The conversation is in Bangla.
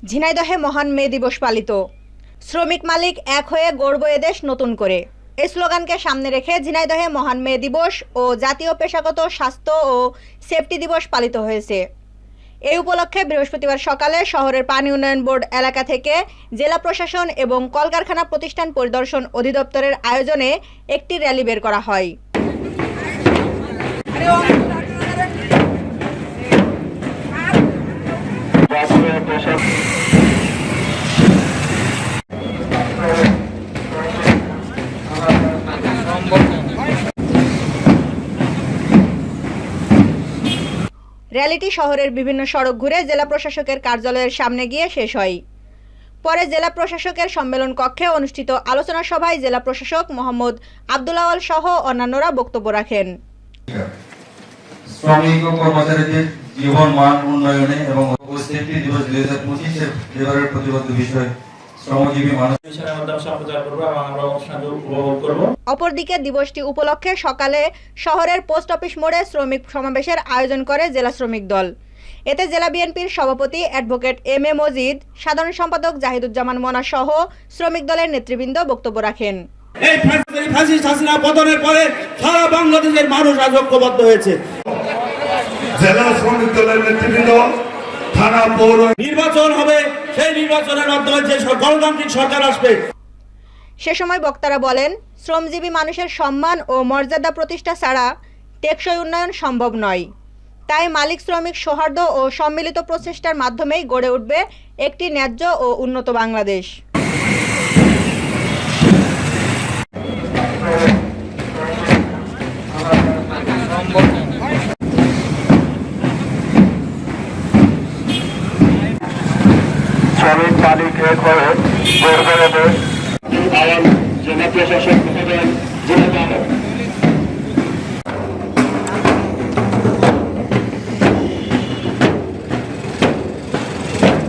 ঝিনাইদহে মহান মে দিবস পালিত। শ্রমিক মালিক এক হয়ে গড়ব এদেশ নতুন করে, এই স্লোগানকে সামনে রেখে ঝিনাইদহে মহান মে দিবস ও জাতীয় পেশাগত স্বাস্থ্য ও সেফটি দিবস পালিত হয়েছে। এই উপলক্ষে বৃহস্পতিবার সকালে শহরের পানি উন্নয়ন বোর্ড এলাকা থেকে জেলা প্রশাসন এবং কলকারখানা প্রতিষ্ঠান পরিদর্শন অধিদপ্তরের আয়োজনে একটি র্যালি বের করা হয়। র্যালিটি শহরের বিভিন্ন সড়ক ঘুরে জেলা প্রশাসকের কার্যালয়ের সামনে গিয়ে শেষ হয়। পরে জেলা প্রশাসকের সম্মেলন কক্ষে অনুষ্ঠিত আলোচনা সভায় জেলা প্রশাসক মোহাম্মদ আব্দুল আওয়াল সহ অন্যান্যরা বক্তব্য রাখেন। শ্রমিক ও কর্মচারীদের জীবন মান উন্নয়নে এবং সেফটি দিবস 2025 এবারের প্রতিবদ্ধ বিষয় শ্রমজীবী মানুষের মাধ্যমে সম্প্রচার করব এবং আমরা অনুষ্ঠান উপভোগ করব। অপরদিকে দিবসটি উপলক্ষে সকালে শহরের পোস্ট অফিস মোড়ে শ্রমিক সমাবেশের আয়োজন করে জেলা শ্রমিক দল। এতে জেলা বিএনপির সভাপতি অ্যাডভোকেট এম এ মজিদ, সাধারণ সম্পাদক জাহিদুজ্জামান মনা সহ শ্রমিক দলের নেতৃবৃন্দ বক্তব্য রাখেন। এই ফ্যাসিস্ট হাসিনা পতনের পরে সারা বাংলাদেশের মানুষ আজ ঐক্যবদ্ধ হয়েছে। জেলা শ্রমিক দলের নেতৃবৃন্দ, থানা পৌর নির্বাচন হবে, সেই নির্বাচনের মাধ্যমে যে গণতান্ত্রিক সরকার আসবে। সে সময় বক্তারা বলেন, শ্রমজীবী মানুষের সম্মান ও মর্যাদা প্রতিষ্ঠা ছাড়া টেকসই উন্নয়ন সম্ভব নয়। তাই মালিক শ্রমিক সৌহার্দ্য ও সম্মিলিত প্রচেষ্টার মাধ্যমেই গড়ে উঠবে একটি ন্যায্য ও উন্নত বাংলাদেশ। শ্রমিক মালিক এক হয়ে গড়বে দেশ। জেলা প্রশাসক মহোদয়